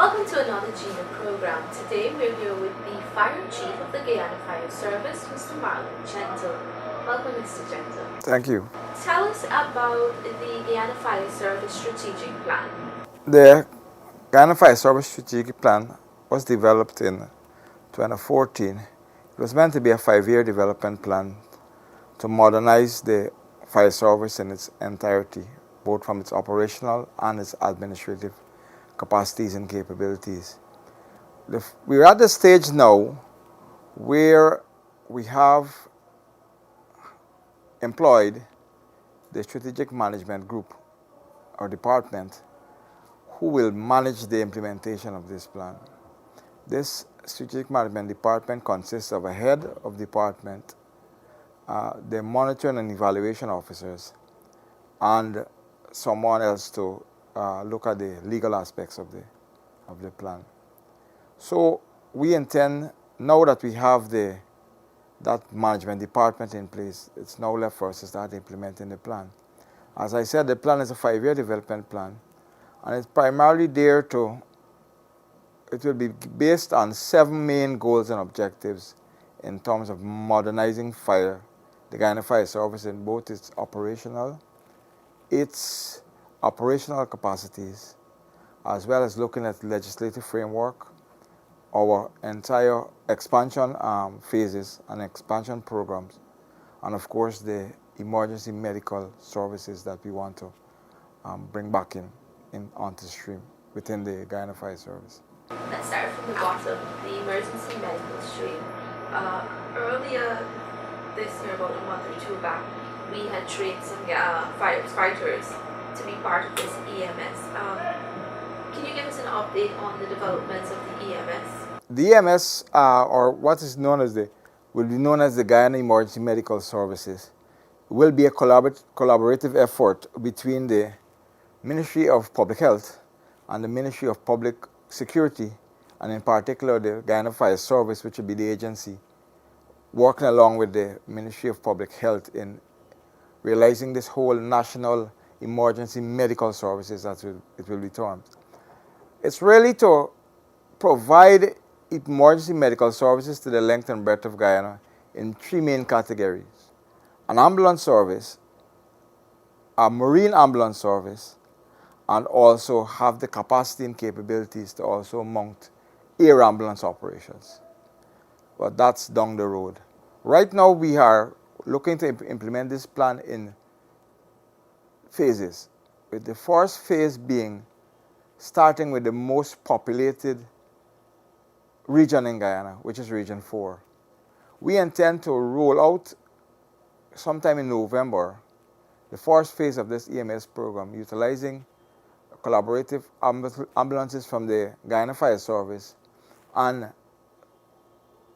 Welcome to another GINA program. Today we're here with the Fire Chief of the Guyana Fire Service, Mr. Marlon Gentle. Welcome, Mr. Gentle. Thank you. Tell us about the Guyana Fire Service strategic plan. The Guyana Fire Service strategic plan was developed in 2014. It was meant to be a 5-year development plan to modernize the fire service in its entirety, both from its operational and its administrative capacities and capabilities. We're at the stage now where we have employed the strategic management group or department who will manage the implementation of this plan. This strategic management department consists of a head of department, the monitoring and evaluation officers, and someone else to look at the legal aspects of the plan. So we intend, now that we have that management department in place, it's now left for us to start implementing the plan. As I said, the plan is a 5-year development plan, and it's primarily it will be based on 7 main goals and objectives in terms of modernizing the Guyana Fire Service in both its operational capacities, as well as looking at legislative framework, our entire expansion phases and expansion programs, and of course the emergency medical services that we want to bring back onto stream within the Guyana Fire Service. Let's start from the bottom, the emergency medical stream. Earlier this year, about a month or two back, we had trained some firefighters to be part of this EMS. Can you give us an update on the developments of the EMS? The EMS, or what is known as will be known as the Guyana Emergency Medical Services, will be a collaborative effort between the Ministry of Public Health and the Ministry of Public Security, and in particular the Guyana Fire Service, which will be the agency working along with the Ministry of Public Health in realizing this whole national emergency medical services, as it will be termed. It's really to provide emergency medical services to the length and breadth of Guyana in 3 main categories: an ambulance service, a marine ambulance service, and also have the capacity and capabilities to also mount air ambulance operations. But that's down the road. Right now we are looking to implement this plan in phases, with the first phase being starting with the most populated region in Guyana, which is Region 4. We intend to roll out sometime in November the first phase of this EMS program, utilizing collaborative ambulances from the Guyana Fire Service and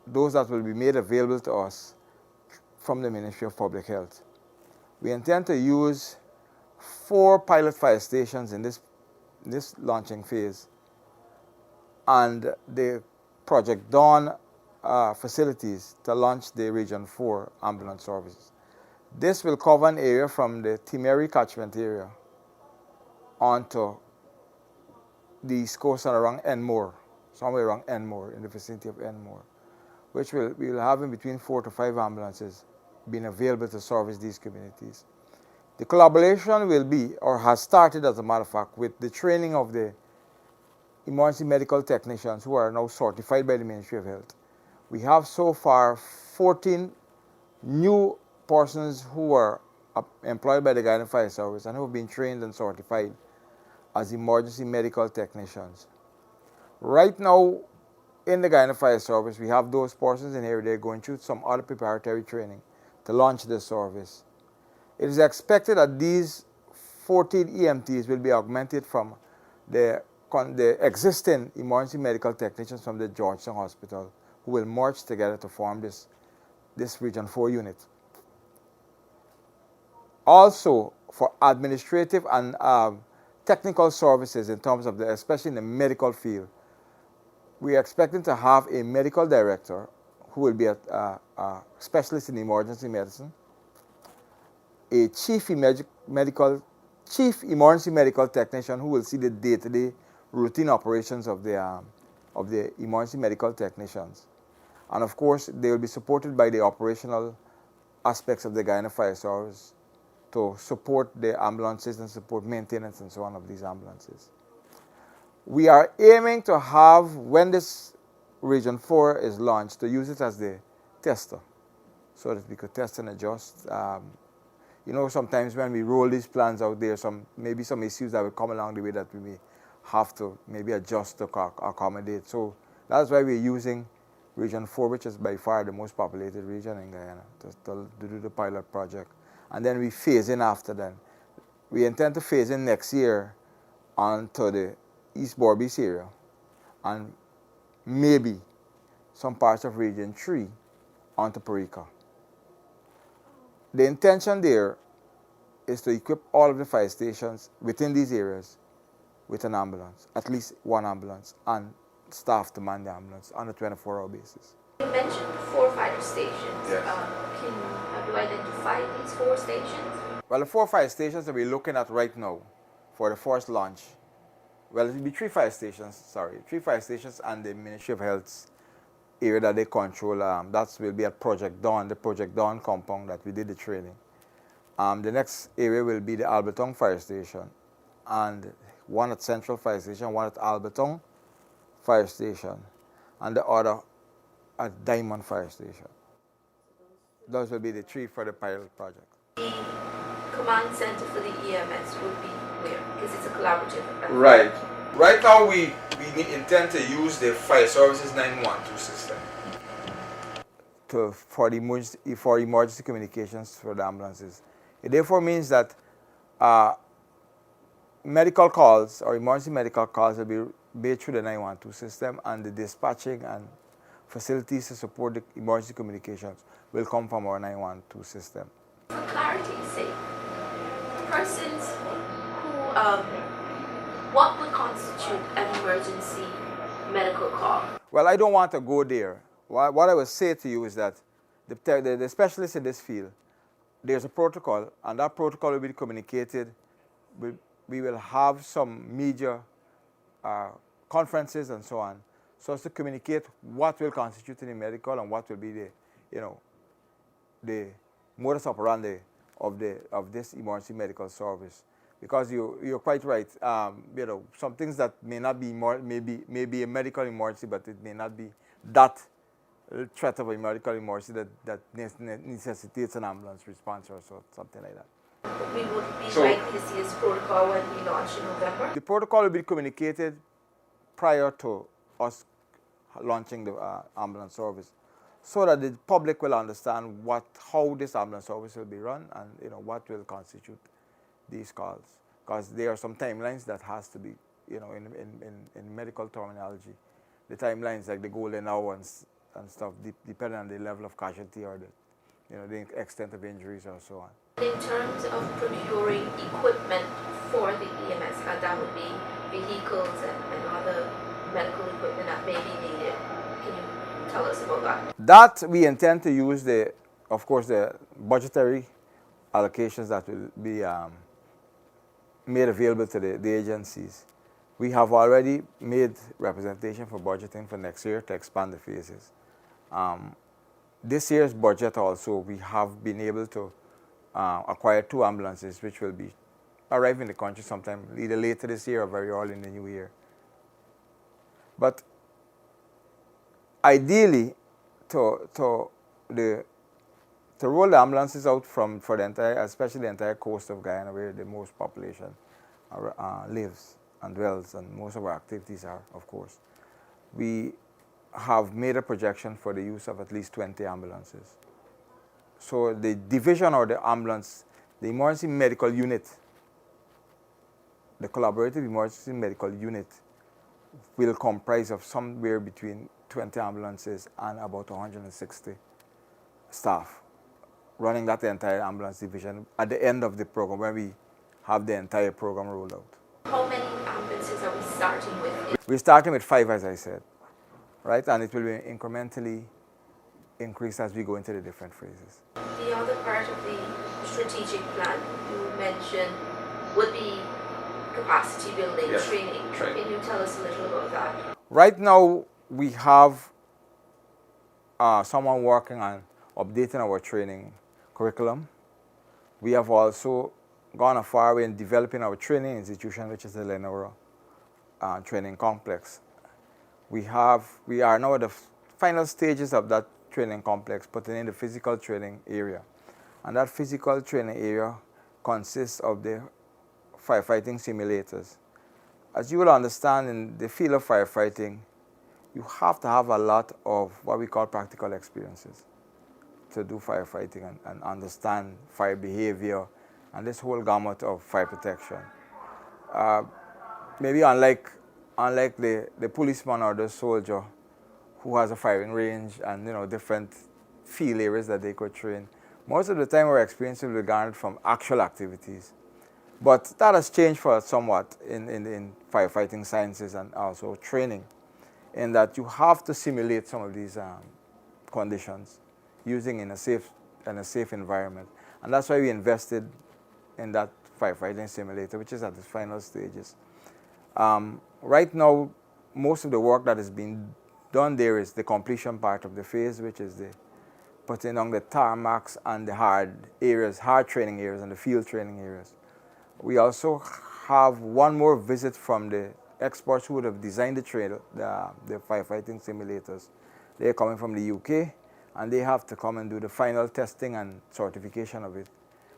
those that will be made available to us from the Ministry of Public Health. We intend to use 4 pilot fire stations in this launching phase and the Project Dawn facilities to launch the Region 4 ambulance services. This will cover an area from the Timeri catchment area onto the East Coast and around Enmore, somewhere around Enmore, in the vicinity of Enmore, which we will have in between 4 to 5 ambulances being available to service these communities. The collaboration will be, or has started as a matter of fact, with the training of the emergency medical technicians who are now certified by the Ministry of Health. We have so far 14 new persons who are employed by the Guyana Fire Service and who have been trained and certified as emergency medical technicians. Right now in the Guyana Fire Service, we have those persons in here. They're going through some other preparatory training to launch this service. It is expected that these 14 EMTs will be augmented from the existing emergency medical technicians from the Georgetown Hospital, who will merge together to form this Region 4 unit. Also, for administrative and technical services in terms of especially in the medical field, we are expecting to have a medical director who will be a specialist in emergency medicine, a chief emergency medical technician who will see the day-to-day routine operations of the emergency medical technicians. And of course, they will be supported by the operational aspects of the Guyana Fire Service to support the ambulances and support maintenance and so on of these ambulances. We are aiming to have, when this Region 4 is launched, to use it as the tester so that we could test and adjust. You know, sometimes when we roll these plans out there, maybe some issues that will come along the way that we may have to maybe adjust to accommodate. So that's why we're using Region 4, which is by far the most populated region in Guyana, to do the pilot project. And then we phase in after that. We intend to phase in next year onto the East Berbice area and maybe some parts of Region 3 onto Parika. The intention there is to equip all of the fire stations within these areas with an ambulance, at least one ambulance, and staff to man the ambulance on a 24-hour basis. You mentioned 4 fire stations. Yes. Have you identified these 4 stations? Well, the 4 fire stations that we're looking at right now for the first launch, well, it will be 3 fire stations, 3 fire stations and the Ministry of Health's area that they control. That will be at Project Dawn, the Project Dawn compound that we did the training. The next area will be the Alberton Fire Station, and one at Central Fire Station, one at Alberton Fire Station, and the other at Diamond Fire Station. Those will be the 3 for the pilot project. The command center for the EMS would be where? Because it's a collaborative effort. Right. Right now we intend to use the Fire Services 912 system for emergency communications for the ambulances. It therefore means that medical calls or emergency medical calls will be made through the 912 system, and the dispatching and facilities to support the emergency communications will come from our 912 system. For clarity's sake, persons who, what would constitute an emergency medical call? Well, I don't want to go there. What I will say to you is that the specialists in this field, there's a protocol, and that protocol will be communicated. We will have some media conferences and so on, so as to communicate what will constitute a medical and what will be the modus operandi of this emergency medical service. Because you're quite right. Some things that may not be maybe a medical emergency, but it may not be that threat of a medical emergency that necessitates an ambulance response or something like that. We would be likely to see this protocol when we launch in November? The protocol will be communicated prior to us launching the ambulance service, so that the public will understand how this ambulance service will be run and what will constitute these calls. Because there are some timelines that has to be, in medical terminology, the timelines like the golden hours and stuff, depending on the level of casualty or the extent of injuries or so on. In terms of procuring equipment for the EMS, that would be vehicles and other medical equipment that may be needed. Can you tell us about that? That we intend to use of course, the budgetary allocations that will be made available to the agencies. We have already made representation for budgeting for next year to expand the phases. This year's budget also, we have been able to acquire 2 ambulances, which will be arriving in the country sometime either later this year or very early in the new year. But ideally, to roll the ambulances out for the entire, especially the entire coast of Guyana, where the most population lives and dwells, and most of our activities are, of course. We have made a projection for the use of at least 20 ambulances. So the division or the ambulance, the emergency medical unit, the collaborative emergency medical unit will comprise of somewhere between 20 ambulances and about 160 staff running that entire ambulance division at the end of the program, when we have the entire program rolled out. How many ambulances are we starting with? We're starting with 5, as I said, right? And it will be incrementally increased as we go into the different phases. The other part of the strategic plan you mentioned would be capacity building, Yes, training. training. Can you tell us a little about that? Right now, we have someone working on updating our training curriculum. We have also gone a far way in developing our training institution, which is the Lenora Training Complex. We are now at the final stages of that training complex, putting in the physical training area. And that physical training area consists of the firefighting simulators. As you will understand, in the field of firefighting, you have to have a lot of what we call practical experiences to do firefighting and understand fire behavior and this whole gamut of fire protection. Maybe unlike the policeman or the soldier who has a firing range and different field areas that they could train, most of the time our experience will be garnered from actual activities. But that has changed for us somewhat in firefighting sciences and also training, in that you have to simulate some of these conditions using in a safe environment. And that's why we invested in that firefighting simulator, which is at the final stages. Right now, most of the work that is being done there is the completion part of the phase, which is the putting on the tarmacs and the hard training areas and the field training areas. We also have one more visit from the experts who would have designed the firefighting simulators. They're coming from the UK, and they have to come and do the final testing and certification of it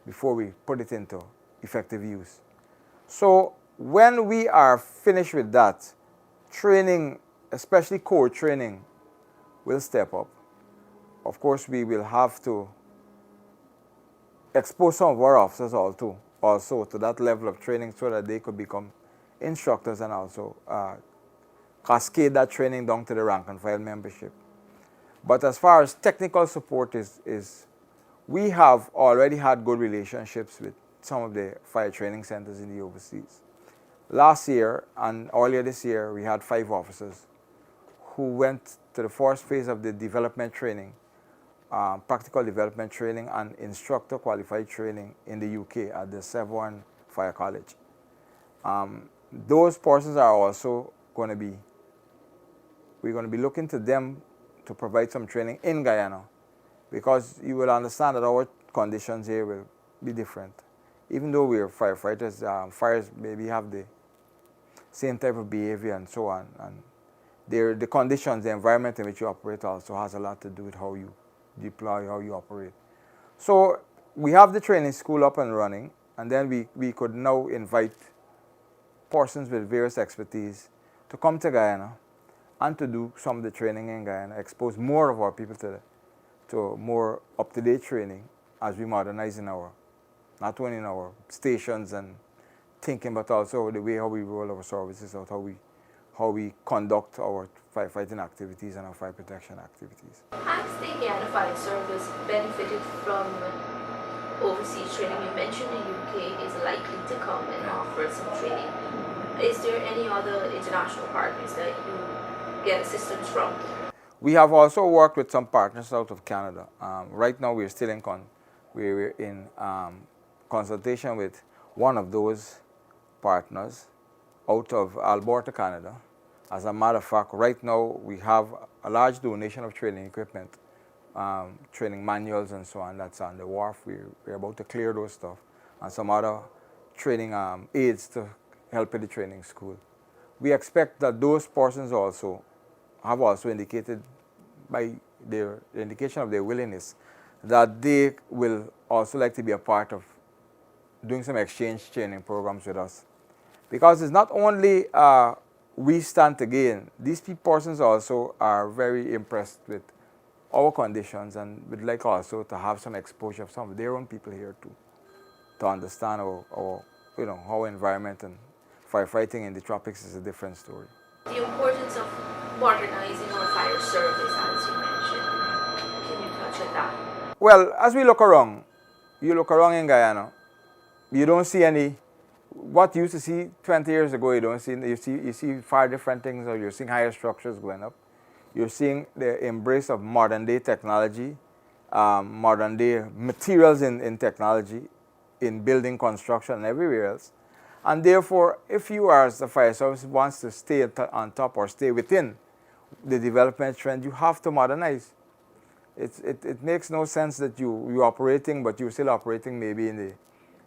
before we put it into effective use. So when we are finished with that, training, especially core training, will step up. Of course, we will have to expose some of our officers also to that level of training so that they could become instructors and also cascade that training down to the rank and file membership. But as far as technical support is we have already had good relationships with some of the fire training centers in the overseas. Last year and earlier this year, we had 5 officers who went to the first phase of the development training, practical development training and instructor qualified training in the UK at the Severn Fire College. Those persons are also we're going to be looking to them to provide some training in Guyana, because you will understand that our conditions here will be different. Even though we are firefighters, fires maybe have the same type of behavior and so on. And the conditions, the environment in which you operate also has a lot to do with how you deploy, how you operate. So we have the training school up and running, and then we could now invite persons with various expertise to come to Guyana and to do some of the training in Guyana, expose more of our people to more up-to-date training as we modernize not only in our stations and thinking, but also the way how we roll our services out, how we conduct our firefighting activities and our fire protection activities. Has the Guyana Fire Service benefited from overseas training? You mentioned the UK is likely to come and offer some training. Is there any other international partners that you get assistance from? We have also worked with some partners out of Canada. Right now, we're still we're in consultation with one of those partners out of Alberta, Canada. As a matter of fact, right now we have a large donation of training equipment, training manuals and so on. That's on the wharf. We're about to clear those stuff, and some other training aids to help with the training school. We expect that those persons have also indicated by their indication of their willingness that they will also like to be a part of doing some exchange training programs with us. Because it's not only we stand to gain, these persons also are very impressed with our conditions and would like also to have some exposure of some of their own people here too, to understand our environment and firefighting in the tropics is a different story. The importance of modernizing our fire service, as you mentioned. Can you touch on that? Well, as we look around, you look around in Guyana, you don't see any, what you used to see 20 years ago, you see far different things, or you're seeing higher structures going up. You're seeing the embrace of modern day technology, modern day materials in technology, in building construction and everywhere else. And therefore, if you as the fire service wants to stay on top or stay within the development trend, you have to modernize. It makes no sense that you're operating, but you're still operating maybe in the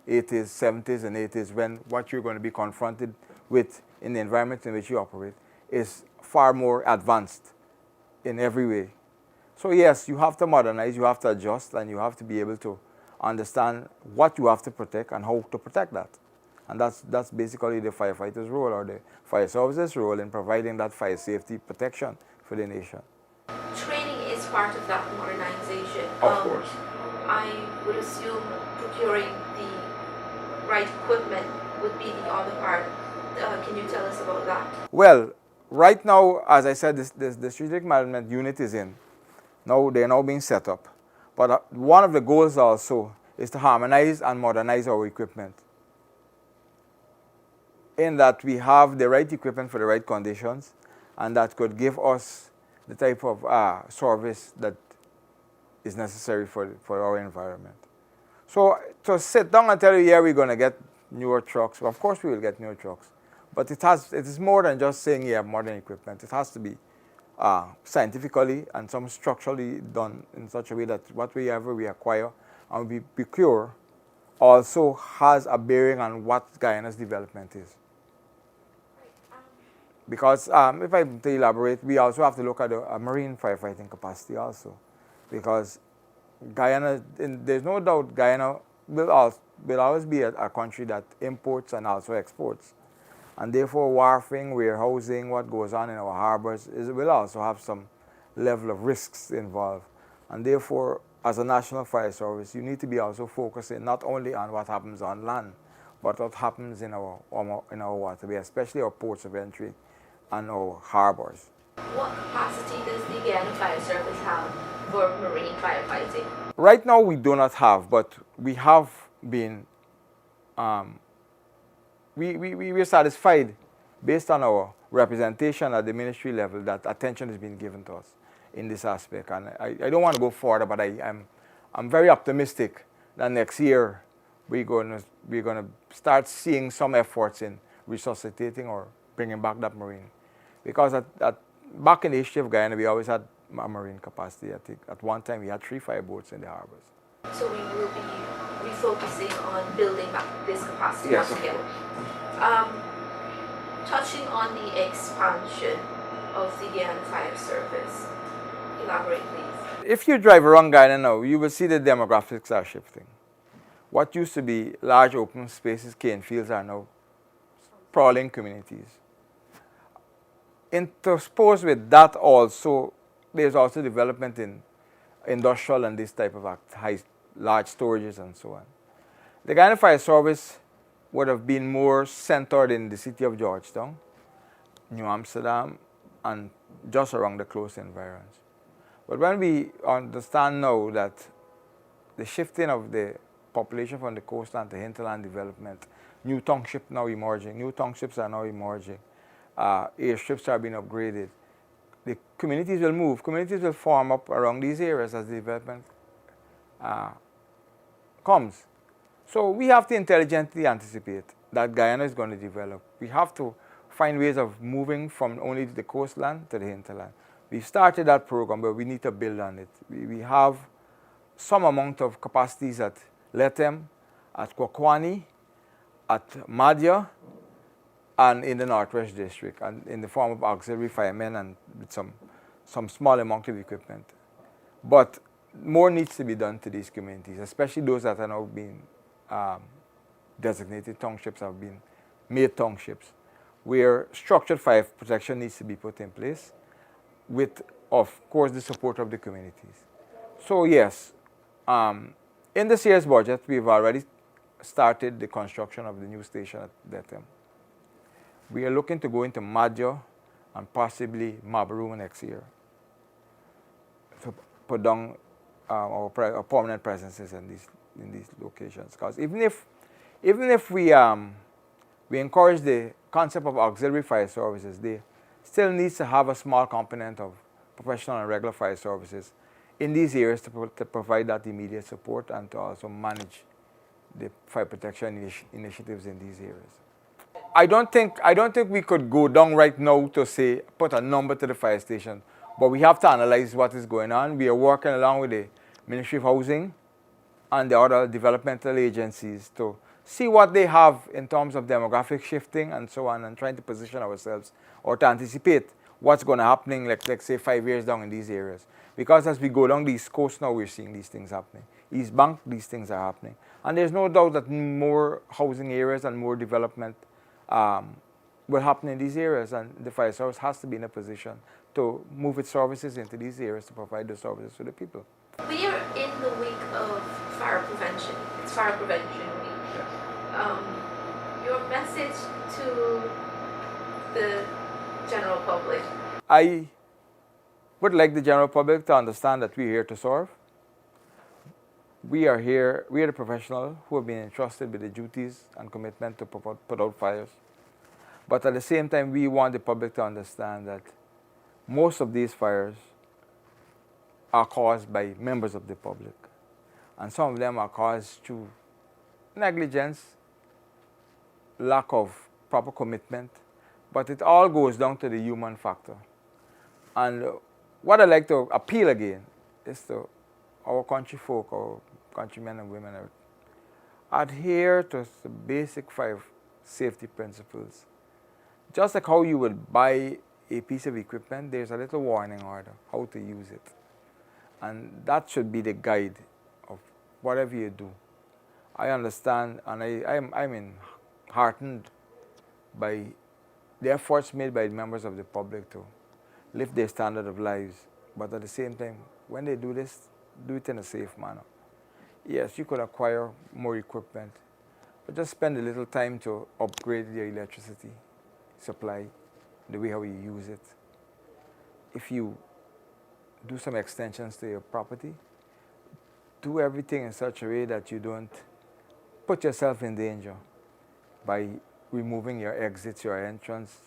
80s, 70s, and 80s when what you're going to be confronted with in the environment in which you operate is far more advanced in every way. So yes, you have to modernize, you have to adjust, and you have to be able to understand what you have to protect and how to protect that. And that's basically the firefighters' role or the fire services' role in providing that fire safety protection for the nation. Training is part of that modernization. Of course. I would assume procuring the right equipment would be the other part. Can you tell us about that? Well, right now, as I said, the strategic management unit is in. Now they're now being set up. But one of the goals also is to harmonize and modernize our equipment, in that we have the right equipment for the right conditions, and that could give us the type of service that is necessary for our environment. So to sit down and tell you, yeah, we're going to get newer trucks, well, of course we will get newer trucks. But it is more than just saying, yeah, modern equipment. It has to be scientifically and some structurally done in such a way that whatever we acquire and we procure also has a bearing on what Guyana's development is. Because if I to elaborate, we also have to look at a marine firefighting capacity also. Because Guyana, there's no doubt Guyana will always be a country that imports and also exports. And therefore, wharfing, warehousing, what goes on in our harbors will also have some level of risks involved. And therefore, as a national fire service, you need to be also focusing not only on what happens on land, but what happens in our waterway, especially our ports of entry and our harbors. What capacity does the Guyana Fire Service have for marine firefighting? Right now, we do not have, but we have been we're satisfied based on our representation at the ministry level that attention is being given to us in this aspect. And I don't want to go further, but I'm very optimistic that next year we're going to start seeing some efforts in resuscitating or bringing back that marine. Because back in the history of Guyana, we always had a marine capacity. I think at one time we had 3 fireboats in the harbors. So we will be refocusing on building back this capacity Yes, once again. Touching on the expansion of the Guyana Fire Service, elaborate please. If you drive around Guyana now, you will see the demographics are shifting. What used to be large open spaces, cane fields, are now sprawling communities. Intersposed with that also, there's also development in industrial and this type of large storages and so on. The Guyana Fire Service would have been more centered in the city of Georgetown, New Amsterdam, and just around the close environs. But when we understand now that the shifting of the population from the coastland to hinterland development, new townships are now emerging, airstrips are being upgraded, the communities will move, communities will form up around these areas as the development comes. So we have to intelligently anticipate that Guyana is going to develop. We have to find ways of moving from only the coastland to the hinterland. We've started that program, but we need to build on it. We have some amount of capacities at Letem, at Kwakwani, at Madhya, and in the Northwest District, and in the form of auxiliary firemen and with some small amount of equipment. But more needs to be done to these communities, especially those that are now being designated townships, have been made townships, where structured fire protection needs to be put in place with, of course, the support of the communities. So yes, in this year's budget, we've already started the construction of the new station at Letem. We are looking to go into Madhya and possibly Mabaruma next year to put down our permanent presences in these locations. Because even if we encourage the concept of auxiliary fire services, they still needs to have a small component of professional and regular fire services in these areas to provide that immediate support and to also manage the fire protection initiatives in these areas. I don't think we could go down right now to say put a number to the fire station, but we have to analyze what is going on. We are working along with the Ministry of Housing and the other developmental agencies to see what they have in terms of demographic shifting and so on, and trying to position ourselves or to anticipate what's going to happening, like let's say 5 years down in these areas. Because as we go along the East Coast now, we're seeing these things happening. East Bank, these things are happening. And there's no doubt that more housing areas and more development will happen in these areas, and the fire service has to be in a position to move its services into these areas to provide those services to the people. We are in the week of fire prevention. It's Fire Prevention Week. Yes. Your message to the general public. I would like the general public to understand that we're here to serve. We are the professionals who have been entrusted with the duties and commitment to put out fires. But at the same time, we want the public to understand that most of these fires are caused by members of the public. And some of them are caused through negligence, lack of proper commitment, but it all goes down to the human factor. And what I'd like to appeal again is to our country folk, our countrymen and women, adhere to the basic 5 safety principles. Just like how you would buy a piece of equipment, there's a little warning order, how to use it. And that should be the guide of whatever you do. I understand, and I'm heartened by the efforts made by members of the public to lift their standard of lives. But at the same time, when they do this, do it in a safe manner. Yes, you could acquire more equipment, but just spend a little time to upgrade your electricity supply, the way how you use it. If you do some extensions to your property, do everything in such a way that you don't put yourself in danger by removing your exits, your entrance.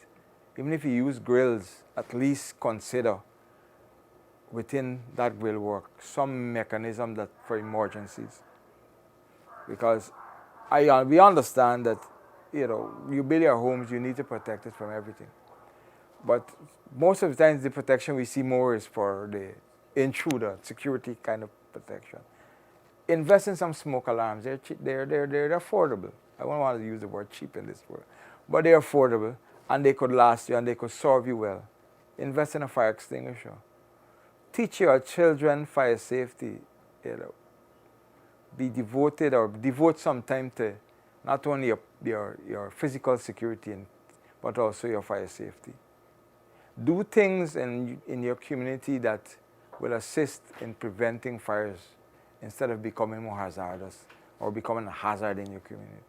Even if you use grills, at least consider within that grill work some mechanism that for emergencies. Because we understand that you build your homes, you need to protect it from everything. But most of the times the protection we see more is for the intruder, security kind of protection. Invest in some smoke alarms. They're cheap, they're affordable. I don't want to use the word cheap in this word, but they're affordable and they could last you and they could serve you well. Invest in a fire extinguisher. Teach your children fire safety. Be devoted or devote some time to not only your physical security but also your fire safety. Do things in your community that will assist in preventing fires instead of becoming more hazardous or becoming a hazard in your community.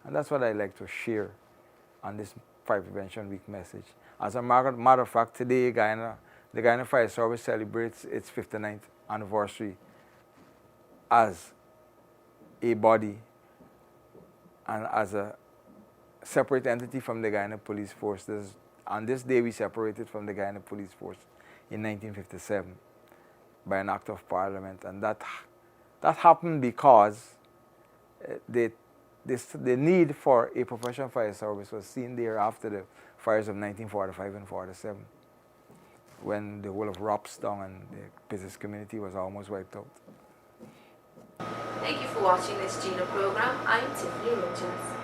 And that's what I like to share on this Fire Prevention Week message. As a matter of fact, today the Guyana Fire Service celebrates its 59th anniversary as a body and as a separate entity from the Guyana Police Force. On this day, we separated from the Guyana Police Force in 1957 by an act of parliament. And that happened because the need for a professional fire service was seen there after the fires of 1945 and 47, when the whole of Ropstown and the business community was almost wiped out. Thank you for watching this Gina program. I'm Tiffany Rojas.